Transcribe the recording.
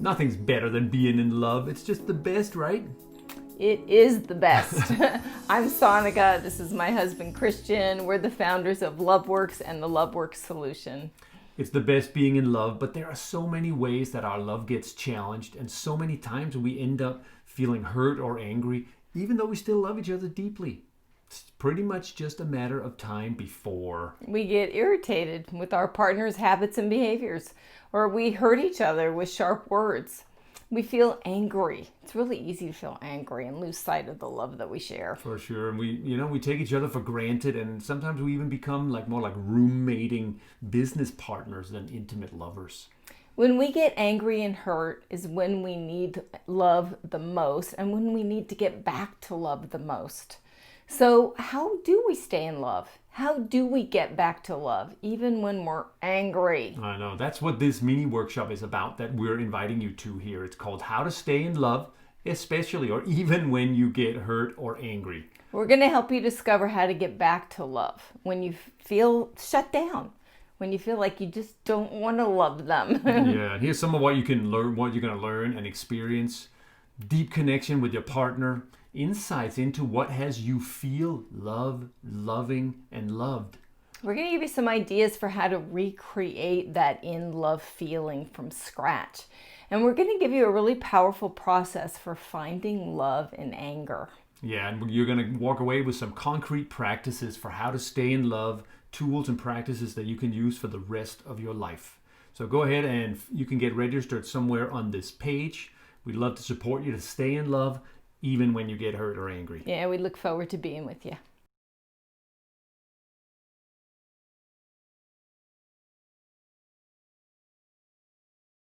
Nothing's better than being in love. It's just the best, right? It is the best. I'm Sonica. This is my husband, Christian. We're the founders of LoveWorks and the LoveWorks solution. It's the best being in love, but there are so many ways that our love gets challenged, and so many times we end up feeling hurt or angry, even though we still love each other deeply. It's pretty much just a matter of time before We get irritated with our partner's habits and behaviors, or we hurt each other with sharp words. We feel angry. It's really easy to feel angry and lose sight of the love that we share. For sure. And we take each other for granted, and sometimes we even become more like roommating business partners than intimate lovers. When we get angry and hurt is when we need love the most and when we need to get back to love the most. So how do we stay in love? How do we get back to love even when we're angry? I know. That's what this mini workshop is about that we're inviting you to here. It's called How to Stay in Love, especially or even when you get hurt or angry. We're going to help you discover how to get back to love when you feel shut down, when you feel like you just don't want to love them. Yeah, and here's some of what you can learn, what you're going to learn and experience. Deep connection with your partner, insights into what has you feel loving, and loved. We're going to give you some ideas for how to recreate that in-love feeling from scratch. And we're going to give you a really powerful process for finding love in anger. Yeah, and you're going to walk away with some concrete practices for how to stay in love, tools and practices that you can use for the rest of your life. So go ahead and you can get registered somewhere on this page. We'd love to support you to stay in love even when you get hurt or angry. Yeah, we look forward to being with you.